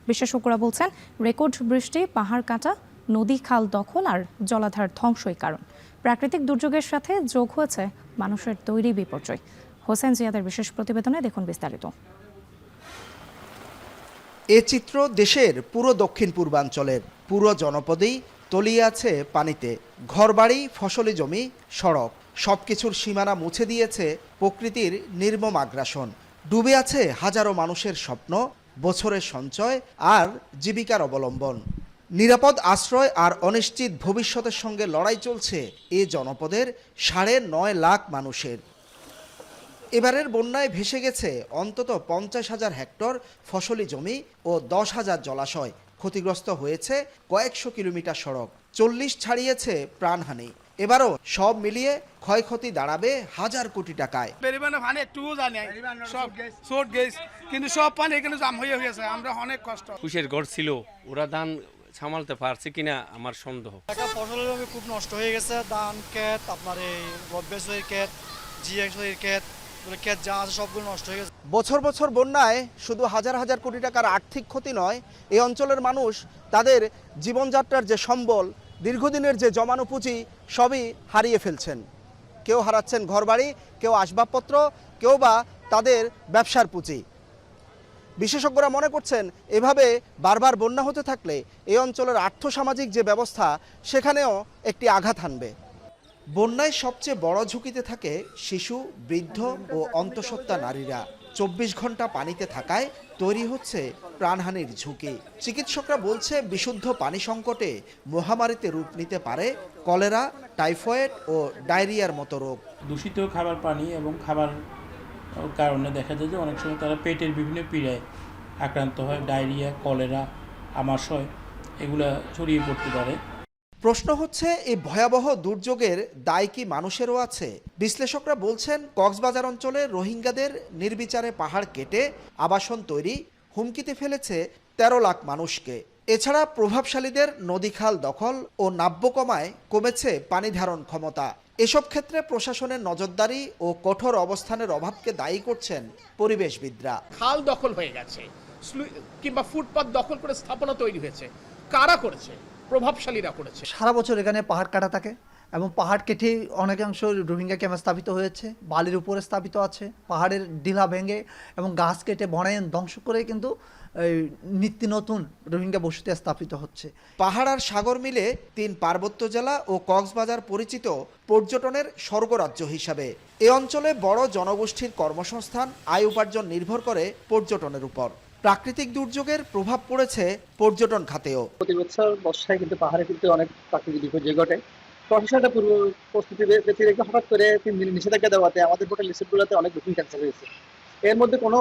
বিশেষজ্ঞরা বলছেন, রেকর্ড বৃষ্টি, পাহাড় কাটা, নদী খাল দখল আর জলাধার ধ্বংসই কারণ। প্রাকৃতিক দুর্যোগের সাথে যোগ হয়েছে মানুষের তৈরি বিপর্যয়। হোসেন জিয়াদের বিশেষ প্রতিবেদনে দেখুন বিস্তারিত। এ চিত্র দেশের পুরো দক্ষিণ পূর্বাঞ্চলের। পুরো জনপদেই তলিয়ে আছে পানিতে। ঘরবাড়ি, ফসলি জমি, সড়ক, সবকিছুর সীমানা মুছে দিয়েছে প্রকৃতির নির্মম আগ্রাসন। ডুবে আছে হাজারো মানুষের স্বপ্ন, বছরের সঞ্চয় আর জীবিকার অবলম্বন। নিরাপদ আশ্রয় আর অনিশ্চিত ভবিষ্যতের সঙ্গে লড়াই চলছে এ জনপদের 9.5 লাখ মানুষের। এবারের বন্যায় ভেসে গেছে অন্তত 50,000 হেক্টর ফসলি জমি ও 10,000 জলাশয়। ক্ষতিগ্রস্ত হয়েছে কয়েকশো কিলোমিটার সড়ক, 40 ছাড়িয়েছে প্রাণহানি। এবারও সব মিলিয়ে ক্ষয়ক্ষতি দাঁড়াবে হাজার কোটি টাকায়। কিন্তু সব পানি এখানে জাম হয়ে গেছে, আমরা অনেক কষ্ট। কুশের ঘর ছিল, ওরা ধান সামালতে পারছে কিনা আমার সন্দেহ। ফসলের জমি খুব নষ্ট হয়ে গেছে, ধান ক্ষেত, আপনার এই রব্বেশ্বরীর ক্ষেত, জিএক্সের ক্ষেত, ক্ষেত যা আছে সবগুলো নষ্ট হয়ে গেছে। বছর বছর বন্যায় শুধু হাজার হাজার কোটি টাকার আর্থিক ক্ষতি নয়, এই অঞ্চলের মানুষ তাদের জীবনযাত্রার যে সম্বল, দীর্ঘদিনের যে জমানো পুঁজি সবই হারিয়ে ফেলছেন। কেউ হারাচ্ছেন ঘরবাড়ি, কেউ আসবাবপত্র, কেউ বা তাদের ব্যবসার পুঁজি। বিশেষজ্ঞরা মনে করছেন, এভাবে বারবার বন্যা হতে থাকলে এই অঞ্চলের আর্থসামাজিক যে ব্যবস্থা সেখানেও একটি আঘাত হানবে। বন্যায় সবচেয়ে বড় ঝুঁকিতে থাকে শিশু, বৃদ্ধ ও অন্তঃসত্ত্বা নারীরা। 24 ঘন্টা পানিতে থাকায় তৈরি হচ্ছে প্রাণহানির ঝুঁকি। চিকিৎসকরা বলছে, বিশুদ্ধ পানি সংকটে মহামারীতে রূপ নিতে পারে কলেরা, টাইফয়েড ও ডায়রিয়ার মতো রোগ। দূষিত খাবার পানি এবং খাবার কারণে দেখা যায় যে অনেক সময় তারা পেটের বিভিন্ন পীড়ায় আক্রান্ত হয়। ডায়রিয়া, কলেরা, আমাশয় এগুলা ছড়িয়ে পড়তে পারে। প্রশ্ন হচ্ছে, এই ভয়াবহ দুর্যোগের দায় কি মানুষেরও আছে? বিশ্লেষকরা বলছেন, কক্সবাজার অঞ্চলে রোহিঙ্গাদের নির্বিচারে পাহাড় কেটে আবাসন তৈরি হুমকিতে ফেলেছে 13 লাখ মানুষকে। এছাড়া প্রভাবশালীদের নদীখাল দখল ও নাব্য কমায় কমেছে পানি ধারণ ক্ষমতা। এসব ক্ষেত্রে প্রশাসনের নজরদারি ও কঠোর অবস্থানের অভাবকে দায়ী করছেন পরিবেশবিদরা। খাল দখল হয়ে গেছে কিংবা ফুটপাত দখল করে স্থাপনা তৈরি হয়েছে, কারা করেছে? প্রভাবশালীরা করেছে। সারা বছর এখানে পাহাড় কাটা থাকে এবং পাহাড় কেটে অনেকাংশ রোহিঙ্গা ক্যাম্প স্থাপিত হয়েছে, বালির উপরে স্থাপিত আছে, পাহাড়ের ডিলা ভেঙে এবং গাছ কেটে বনায়ন ধ্বংস করে কিন্তু নিত্য নতুন রোহিঙ্গা বসতি স্থাপিত হচ্ছে। পাহাড় আর সাগর মিলে 3 পার্বত্য জেলা ও কক্সবাজার পরিচিত পর্যটনের স্বর্গরাজ্য হিসাবে। এ অঞ্চলে বড় জনগোষ্ঠীর কর্মসংস্থান, আয় উপার্জন নির্ভর করে পর্যটনের উপর। প্রাকৃতিক দুর্যোগের প্রভাব পড়েছে পর্যটন খাতেও। প্রতি বছর বর্ষায় কিন্তু পাহাড়ে কিন্তু অনেক প্রাকৃতিক বিপর্যয় ঘটে। প্রশাসনটা পূর্ব প্রস্তুতি ব্যক্তি রেখে হঠাৎ করে 3 দিন নিষেধাজ্ঞা দেওয়াতে আমাদের হোটেল রিসোর্টগুলোতে অনেক বুকিং ক্যান্সেল হয়েছে। এর মধ্যে কোনো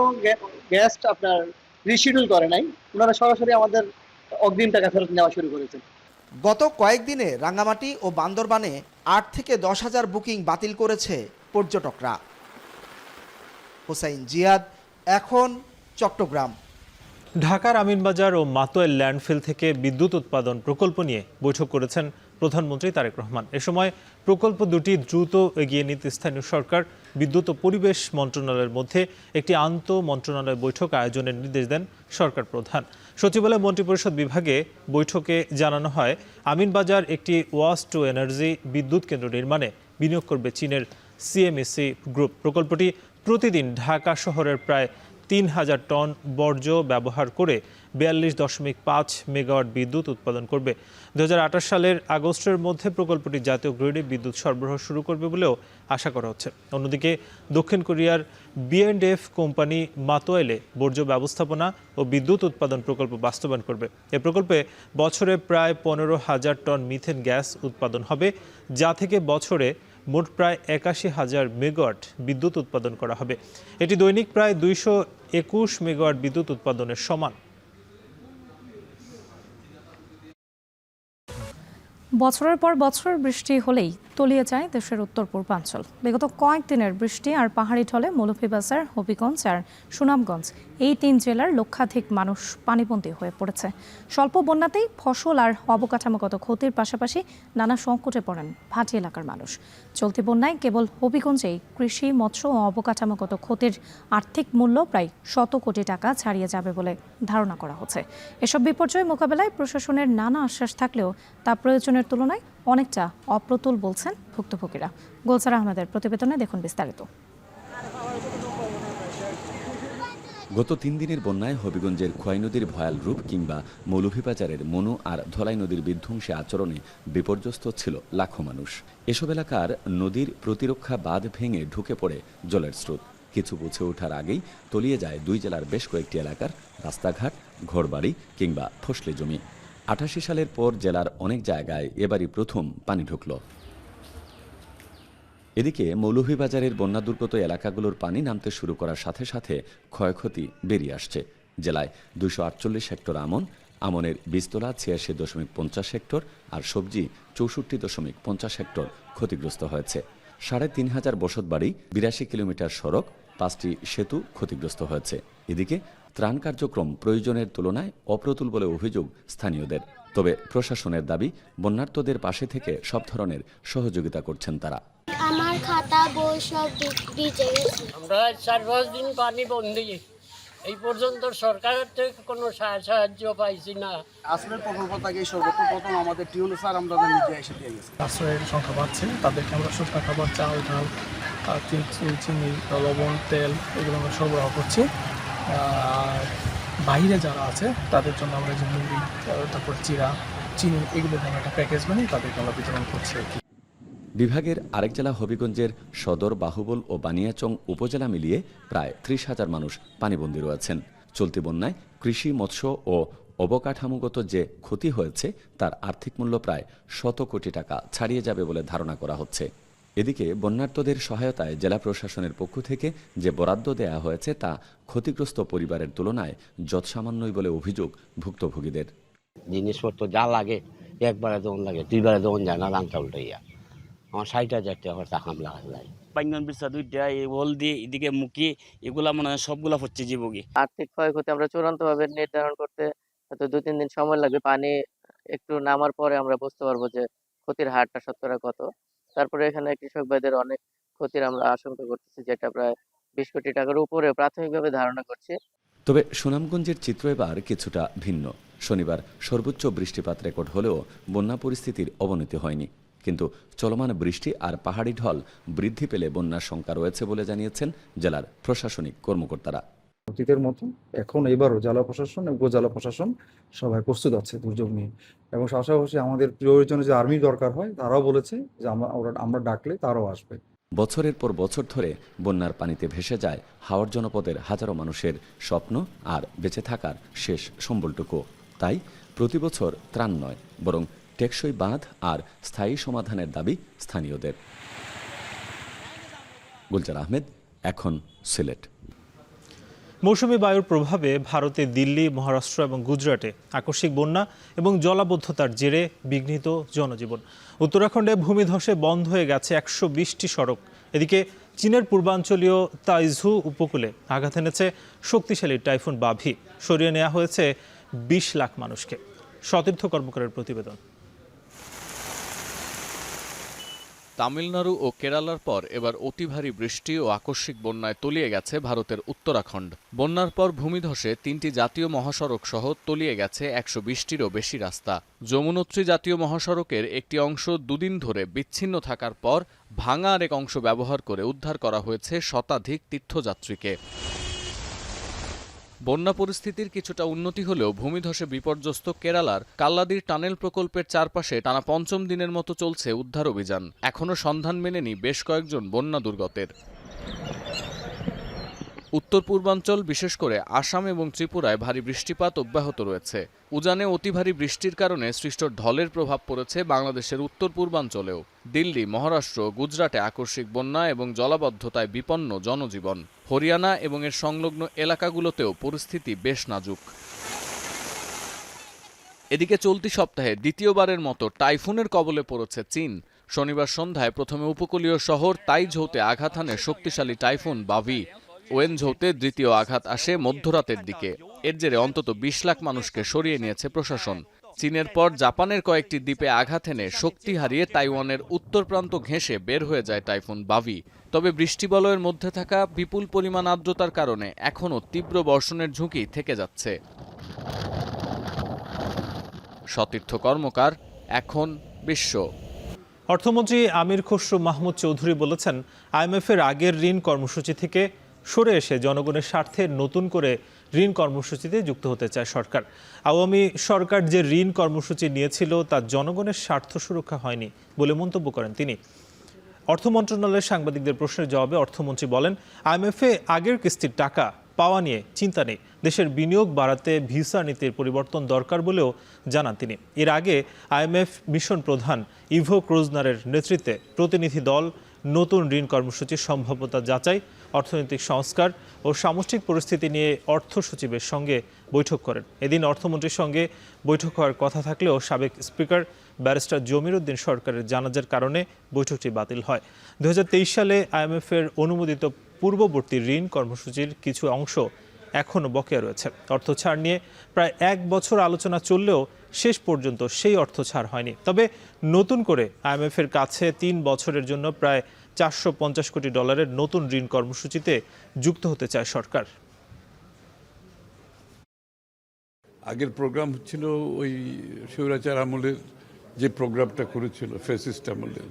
গেস্ট আপনার রিশিডিউল করে নাই, ওনারা সরাসরি আমাদের অগ্রিম টাকা ফেরত নেওয়া শুরু করেছেন। গত কয়েকদিনে রাঙ্গামাটি ও বান্দরবানে 8 থেকে 10,000 বুকিং বাতিল করেছে পর্যটকরা। হোসাইন জিয়াদ, এখন চট্টগ্রাম। ঢাকার আমিনবাজার ও মাতোয়াইল ল্যান্ডফিল থেকে বিদ্যুৎ উৎপাদন প্রকল্প নিয়ে বৈঠক করেছেন প্রধানমন্ত্রী তারেক রহমান। এ সময় প্রকল্প দুটি দ্রুত এগিয়ে নিতে স্থানীয় সরকার, বিদ্যুৎ ও পরিবেশ মন্ত্রণালয়ের মধ্যে একটি আন্তঃমন্ত্রণালয় বৈঠক আয়োজনের নির্দেশ দেন সরকার প্রধান। সচিবালয় মন্ত্রিপরিষদ বিভাগে বৈঠকে জানানো হয়, আমিনবাজার একটি ওয়াস্ট টু এনার্জি বিদ্যুৎ কেন্দ্র নির্মাণে বিনিয়োগ করবে চীনের সিএমএসি গ্রুপ। প্রকল্পটি প্রতিদিন ঢাকা শহরের প্রায় 3,000 টন বর্জ্য ব্যবহার করে 42.5 মেগাওয়াট বিদ্যুৎ উৎপাদন করবে। 2028 সালের আগস্টের মধ্যে প্রকল্পটি জাতীয় গ্রিডে বিদ্যুৎ সরবরাহ শুরু করবে বলেও আশা করা হচ্ছে। অন্যদিকে দক্ষিণ কোরিয়ার B&F কোম্পানি মাতোয়াইলে বর্জ্য ব্যবস্থাপনা ও বিদ্যুৎ উৎপাদন প্রকল্প বাস্তবায়ন করবে। এ প্রকল্পে বছরে প্রায় 15,000 টন মিথেন গ্যাস উৎপাদন হবে, যা থেকে বছরে মোট প্রায় 81,000 মেগাওয়াট বিদ্যুৎ উৎপাদন করা হবে। এটি দৈনিক প্রায় 221 মেগাওয়াট বিদ্যুৎ উৎপাদনের সমান। বছরের পর বছর বৃষ্টি হলেই তলিয়ে যায় দেশের উত্তর পূর্বাঞ্চল। বিগত কয়েকদিনের বৃষ্টি আর পাহাড়ি ঢলে মৌলভীবাজার, হবিগঞ্জ আর সুনামগঞ্জ এই 3 জেলার লক্ষাধিক মানুষ পানিবন্দী হয়ে পড়েছে। স্বল্প বন্যাতেই ফসল আর অবকাঠামোগত ক্ষতির পাশাপাশি নানা সংকটে পড়েন ভাটি এলাকার মানুষ। চলতি বন্যায় কেবল হবিগঞ্জেই কৃষি, মৎস্য ও অবকাঠামোগত ক্ষতির আর্থিক মূল্য প্রায় 100 কোটি টাকা ছাড়িয়ে যাবে বলে ধারণা করা হচ্ছে। এসব বিপর্যয় মোকাবেলায় প্রশাসনের নানা আশ্বাস থাকলেও তা প্রয়োজনের তুলনায় অনেকটা অপ্রতুল বলছেন ভুক্তভোগীরা। গোলসার আহমেদের প্রতিবেদনে দেখুন বিস্তারিত। গত 3 দিনের বন্যায় হবিগঞ্জের খোয়াই নদীর ভয়াল রূপ কিংবা মৌলভীবাজারের মনু আর ধলাই নদীর বিধ্বংসী আচরণে বিপর্যস্ত ছিল লাখো মানুষ। এসব এলাকার নদীর প্রতিরক্ষা বাঁধ ভেঙে ঢুকে পড়ে জলের স্রোত। কিছু বুঝে ওঠার আগেই তলিয়ে যায় 2 জেলার বেশ কয়েকটি এলাকার রাস্তাঘাট, ঘরবাড়ি কিংবা ফসলি জমি। 88 সালের পর জেলার অনেক জায়গায় এবারই প্রথম পানি ঢুকল। এদিকে মৌলভীবাজারের বন্যা দুর্গত এলাকাগুলোর পানি নামতে শুরু করার সাথে সাথে ক্ষয়ক্ষতি বেরিয়ে আসছে। জেলায় 248 হেক্টর আমনের বীজতলা 86.50 হেক্টর আর সবজি 64.50 হেক্টর ক্ষতিগ্রস্ত হয়েছে। 3,500 বসতবাড়ি, 82 কিলোমিটার সড়ক, 5টি সেতু ক্ষতিগ্রস্ত হয়েছে। এদিকে ত্রাণ কার্যক্রম প্রয়োজনের তুলনায় অপ্রতুল বলে অভিযোগ স্থানীয়দের। তবে প্রশাসনের দাবি, বন্যার্তদের পাশে থেকে সব ধরনের সহযোগিতা করছেন তারা। আমার খাতা বই সব ভিজে গেছে। আমরা 4-5 দিন পানি বন্দি, এই পর্যন্ত সরকারের থেকে কোনো সাহায্য পাইছি না। আসলে প্রকল্প থেকে সর্বপ্রথম আমাদের টিউন স্যার আমরা নিজে এসে দিয়ে গেছি। আশ্রয়ের সংখ্যা বাড়ছে, তাদেরকে আমরা শুকনো খাবার, চাল, ডাল, চিনি, লবণ, তেল এগুলো আমরা সরবরাহ করছি। আর বাইরে যারা আছে তাদের জন্য আমরা যে মুড়ি, তারপর চিরা, চিনি এগুলো আমরা একটা প্যাকেজ বানিয়ে তাদেরকে আমরা বিতরণ করছি আর কি। বিভাগের আরেক জেলা হবিগঞ্জের সদর, বাহুবল ও বানিয়াচং উপজেলা মিলিয়ে প্রায় 30,000 মানুষ পানিবন্দী রয়েছেন। চলতি বন্যায় কৃষি, মৎস্য ও অবকাঠামোগত যে ক্ষতি হয়েছে তার আর্থিক মূল্য প্রায় 100 কোটি টাকা ছাড়িয়ে যাবে বলে ধারণা করা হচ্ছে। এদিকে বন্যার্তদের সহায়তায় জেলা প্রশাসনের পক্ষ থেকে যে বরাদ্দ দেয়া হয়েছে তা ক্ষতিগ্রস্ত পরিবারের তুলনায় যৎসামান্যই বলে অভিযোগ ভুক্তভোগীদের। জিনিসপত্র যা লাগে একবারে দোন লাগে, 2বারে দোন যায় না, রাংটা উল্টাইয়া আমার 60,000 টাকা টাকা লাগা যায়। বাইঙ্গন বিছা 2টা, এই হলদি, এদিকে মুখি, এগুলা মনে হয় সবগুলা হচ্ছে জীবনী। আর্থিক ক্ষয়ক্ষতি আমরা চূড়ান্তভাবে নির্ধারণ করতে হয়তো 2-3 দিন সময় লাগবে। পানি একটু নামার পরে আমরা বুঝতে পারবো যে ক্ষতির হারটা শতকরা কত। তারপরে এখানে কৃষক ভাইদের অনেক ক্ষতির আমরা আশঙ্কা করতেছি, যেটা প্রায় 20 কোটি টাকার উপরে প্রাথমিকভাবে ধারণা করছি। তবে সুনামগঞ্জের চিত্র এবার কিছুটা ভিন্ন। শনিবার সর্বোচ্চ বৃষ্টিপাত রেকর্ড হলেও বন্যা পরিস্থিতির অবনতি হয়নি। কিন্তু চলমান বৃষ্টি আর পাহাড়ি ঢল বৃদ্ধি পেলে বন্যার শঙ্কা রয়েছে বলে জানিয়েছেন জেলার প্রশাসনিক কর্মকর্তারা। অতীতের মতো এখন এবারও জেলা প্রশাসন এবং উপজেলা প্রশাসন সবাই প্রস্তুত আছে দুর্যোগ নিয়ে, এবং পাশাপাশি আমাদের প্রয়োজনে যে আর্মি দরকার হয় তারাও বলেছে যে আমরা ডাকলে তারাও আসবে। বছরের পর বছর ধরে বন্যার পানিতে ভেসে যায় হাওড় জনপদের হাজারো মানুষের স্বপ্ন আর বেঁচে থাকার শেষ সম্বলটুকু। তাই প্রতি বছর ত্রাণ নয়, বরং টেকসই বাঁধ আর স্থায়ী সমাধানের দাবি স্থানীয়দের। গুলজার আহমেদ, এখন সিলেট। মৌসুমী বায়ুর প্রভাবে ভারতে দিল্লি, মহারাষ্ট্র এবং গুজরাটে আকস্মিক বন্যা এবং জলাবদ্ধতার জেরে বিঘ্নিত জনজীবন। উত্তরাখণ্ডে ভূমিধসে বন্ধ হয়ে গেছে 120টি সড়ক। এদিকে চীনের পূর্বাঞ্চলীয় তাইঝু উপকূলে আঘাত এনেছে শক্তিশালী টাইফুন বাভি। সরিয়ে নেওয়া হয়েছে 20 লাখ মানুষকে। সতীর্থ কর্মকারের প্রতিবেদন। তামিলনাড়ু ও কেরালার পর এবার অতি ভারী বৃষ্টি ও আকস্মিক বন্যায় তলিয়ে গেছে ভারতের উত্তরাখণ্ড। বন্যার পর ভূমিধসে 3টি জাতীয় মহাসড়ক সহ তলিয়ে গেছে 120টিরও বেশি রাস্তা। যমুনোত্রী জাতীয় মহাসড়কের একটি অংশ দুদিন ধরে বিচ্ছিন্ন থাকার পর ভাঙা আরেক অংশ ব্যবহার করে উদ্ধার করা হয়েছে শতাধিক তীর্থযাত্রীকে। বন্যা পরিস্থিতির কিছুটা উন্নতি হলেও ভূমিধসে বিপর্যস্ত কেরালার কাল্লাদির টানেল প্রকল্পের চারপাশে টানা 5ম দিনের মতো চলছে উদ্ধার অভিযান। এখনও সন্ধান মেলেনি বেশ কয়েকজন বন্যা দুর্গতের। উত্তর পূর্বাঞ্চল, বিশেষ করে আসাম এবং ত্রিপুরায় ভারী বৃষ্টিপাত অব্যাহত রয়েছে। উজানে অতি ভারী বৃষ্টির কারণে সৃষ্ট ঢলের প্রভাব পড়েছে বাংলাদেশের উত্তর পূর্বাঞ্চলেও। দিল্লি, মহারাষ্ট্র, গুজরাটে আকস্মিক বন্যা এবং জলাবদ্ধতায় বিপন্ন জনজীবন। হরিয়ানা এবং এর সংলগ্ন এলাকাগুলোতেও পরিস্থিতি বেশ নাজুক। এদিকে চলতি সপ্তাহে দ্বিতীয়বারের মতো টাইফুনের কবলে পড়েছে চীন। শনিবার সন্ধ্যায় প্রথমে উপকূলীয় শহর তাইঝৌতে আঘাত হানে শক্তিশালী টাইফুন বাভি। ওয়েনঝৌতে দ্বিতীয় আঘাত আসে মধ্যরাতের দিকে। এর জেরে অন্তত 20 লাখ মানুষকে সরিয়ে নিয়েছে প্রশাসন। চীনের পর জাপানের কয়েকটি দ্বীপে আঘাত এনে শক্তি হারিয়ে তাইওয়ানের উত্তর প্রান্ত ঘেঁষে বের হয়ে যায় টাইফুন বাভি। তবে বৃষ্টিবলয়ের মধ্যে থাকা বিপুল পরিমাণ আর্দ্রতার কারণে এখনও তীব্র বর্ষণের ঝুঁকি থেকে যাচ্ছে। সতীর্থ কর্মকার, এখন বিশ্ব। অর্থমন্ত্রী আমির খসরু মাহমুদ চৌধুরী বলেছেন, আইএমএফের আগের ঋণ কর্মসূচি থেকে সরে এসে জনগণের স্বার্থে নতুন করে ঋণ কর্মসূচিতে যুক্ত হতে চায় সরকার। আওয়ামী সরকার যে ঋণ কর্মসূচি নিয়েছিল তা জনগণের স্বার্থ সুরক্ষা হয়নি বলে মন্তব্য করেন তিনি। অর্থ মন্ত্রণালয়ের সাংবাদিকদের প্রশ্নের জবাবে অর্থমন্ত্রী বলেন, আইএমএফে আগের কিস্তির টাকা পাওয়া নিয়ে চিন্তা নেই। দেশের বিনিয়োগ বাড়াতে ভিসা নীতির পরিবর্তন দরকার বলেও জানান তিনি। এর আগে আইএমএফ মিশন প্রধান ইভো ক্রোজনারের নেতৃত্বে প্রতিনিধি দল নতুন ঋণ কর্মসূচির সম্ভাব্যতা যাচাই, অর্থনৈতিক সংস্কার ও সামষ্টিক পরিস্থিতি নিয়ে অর্থ সচিবের সঙ্গে বৈঠক করেন। এদিন অর্থমন্ত্রীর সঙ্গে বৈঠক হওয়ার কথা থাকলেও সাবেক স্পিকার ব্যারিস্টার জমির উদ্দিন সরকারের জানাজার কারণে বৈঠকটি বাতিল হয়। 2023 সালে আইএমএফের অনুমোদিত পূর্ববর্তী ঋণ কর্মসূচির কিছু অংশ এখনও বকেয়া রয়েছে। অর্থ ছাড় নিয়ে প্রায় 1 বছর আলোচনা চললেও শেষ পর্যন্ত সেই অর্থ ছাড় হয়নি। তবে নতুন করে আইএমএফের কাছে 3 বছরের জন্য প্রায় $450 কোটি নতুন ঋণ কর্মসূচিতে যুক্ত হতে চায় সরকার। আগের প্রোগ্রাম হচ্ছিল ওই স্বৈরাচার আমলের যে প্রোগ্রামটা করেছিল ফ্যাসিস্ট আমলের,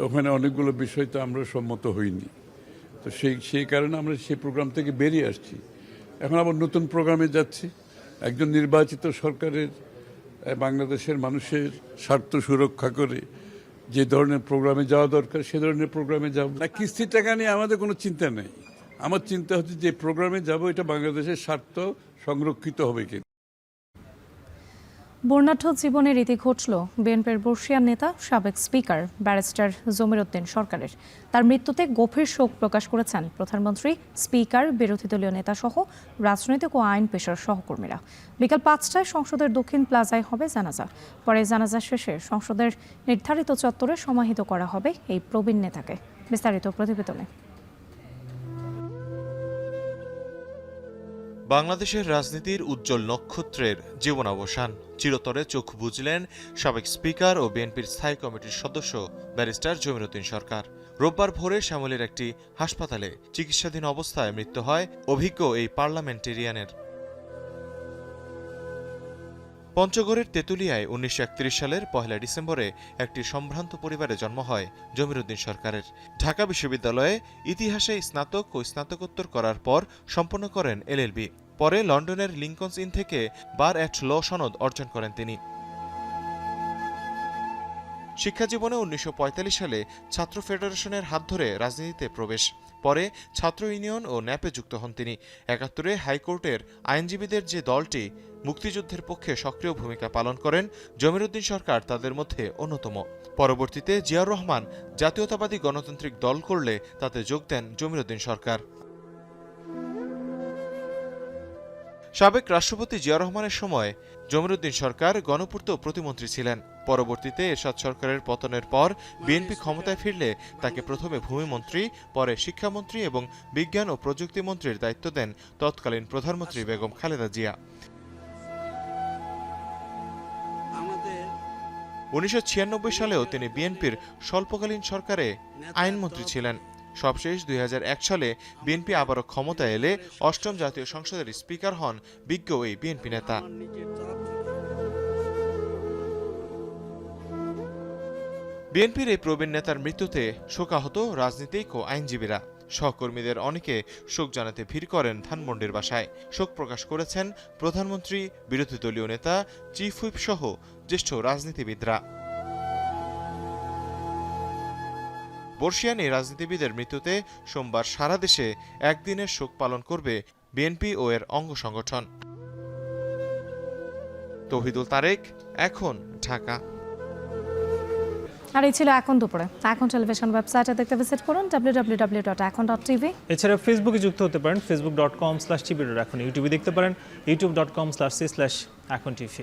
ওখানে অনেকগুলো বিষয় তো আমরা সম্মত হইনি। তো সেই কারণে আমরা সেই প্রোগ্রাম থেকে বেরিয়ে আসছি। এখন আবার নতুন প্রোগ্রামে যাচ্ছি। একজন নির্বাচিত সরকারের বাংলাদেশের মানুষের স্বার্থ সুরক্ষা করে যে ধরনের প্রোগ্রামে যাওয়া দরকার সে ধরনের প্রোগ্রামে যাব না। কিস্তির টাকা নিয়ে আমাদের কোনো চিন্তা নেই। আমার চিন্তা হচ্ছে যে প্রোগ্রামে যাব এটা বাংলাদেশের স্বার্থ সংরক্ষিত হবে কিনা। বর্ণাঢ্য জীবনের ইতি ঘটল বিএনপির বর্ষিয়ান নেতা সাবেক স্পিকার ব্যারিস্টার জমির উদ্দিন সরকারের। তার মৃত্যুতে গভীর শোক প্রকাশ করেছেন প্রধানমন্ত্রী, স্পিকার, বিরোধী দলীয় নেতা সহ রাজনৈতিক ও আইন পেশার সহকর্মীরা। বিকাল 5টায় সংসদের দক্ষিণ প্লাজায় হবে জানাজা। পরে জানাজা শেষে সংসদের নির্ধারিত চত্বরে সমাহিত করা হবে এই প্রবীণ নেতাকে। বিস্তারিত প্রতিবেদনে। বাংলাদেশের রাজনীতির উজ্জ্বল নক্ষত্রের জীবনাবসান চিরতরে চোখ বুজলেন সাবেক স্পিকার ও বিএনপির স্থায়ী কমিটির সদস্য ব্যারিস্টার জমির উদ্দিন সরকার। রোববার ভোরে শ্যামলীর একটি হাসপাতালে চিকিৎসাধীন অবস্থায় মৃত্যু হয় অভিজ্ঞ এই পার্লামেন্টেরিয়ানের। পঞ্চগড়ের তেঁতুলিয়ায় ১৯৩১ সালের ১ ডিসেম্বরে একটি সম্ভ্রান্ত পরিবারে জন্ম হয় জমির উদ্দিন সরকারের। ঢাকা বিশ্ববিদ্যালয়ে ইতিহাসে স্নাতক ও স্নাতকোত্তর করার পর সম্পন্ন করেন এলএলবি। পরে লন্ডনের লিঙ্কনস ইন থেকে বার অ্যাট ল সনদ অর্জন করেন তিনি। শিক্ষাজীবনে ১৯৪৫ সালে ছাত্র ফেডারেশনের হাত ধরে রাজনীতিতে প্রবেশ। পরে ছাত্র ইউনিয়ন ও ন্যাপে যুক্ত হন তিনি। ৭১-এ হাইকোর্টের আইনজীবীদের যে দলটি মুক্তিযুদ্ধের পক্ষে সক্রিয় ভূমিকা পালন করেন, জমির উদ্দিন সরকার তাদের মধ্যে অন্যতম। পরবর্তীতে জিয়াউর রহমান জাতীয়তাবাদী গণতান্ত্রিক দল করলে তাতে যোগ দেন জমির উদ্দিন সরকার। সাবেক রাষ্ট্রপতি জিয়াউর রহমানের সময় জমির উদ্দিন সরকার গণপূর্ত প্রতিমন্ত্রী ছিলেন। পরবর্তীতে এরশাদ সরকারের পতনের পর বিএনপি ক্ষমতায় ফিরলে তাকে প্রথমে ভূমিমন্ত্রী, পরে শিক্ষামন্ত্রী এবং বিজ্ঞান ও প্রযুক্তি মন্ত্রীর দায়িত্ব দেন তৎকালীন প্রধানমন্ত্রী বেগম খালেদা জিয়া। ১৯৯৬ সালেও তিনি বিএনপির স্বল্পকালীন সরকারে আইনমন্ত্রী ছিলেন। সবশেষ ২০০১ সালে বিএনপি আবারও ক্ষমতায় এলে ৮ম জাতীয় সংসদের স্পিকার হন বিজ্ঞ এই বিএনপি নেতা। বিএনপির এই প্রবীণ নেতার মৃত্যুতে শোকাহত রাজনীতিক ও আইনজীবীরা। সহকর্মীদের অনেকে শোক জানাতে ভিড় করেন ধানমন্ডির বাসায়। শোক প্রকাশ করেছেন প্রধানমন্ত্রী, বিরোধী দলীয় নেতা, চিফ হুইপ সহ জ্যেষ্ঠ রাজনীতিবিদরা। বর্ষিয়ান এই রাজনীতিবিদের মৃত্যুতে সোমবার সারা দেশে একদিনের শোক পালন করবে বিএনপি ও এর অঙ্গ সংগঠন। তৌহিদুল তারেক, এখন, ঢাকা। আর এই ছিল এখন দুপুরে। এখন টেলিভিশন ওয়েবসাইটে দেখতে ভিজিট করুন www.ekon.tv। এছাড়া ফেসবুকে যুক্ত হতে পারেন facebook.com/tvr এখন, ইউটিউবে দেখতে পারেন youtube.com/c/ekontv।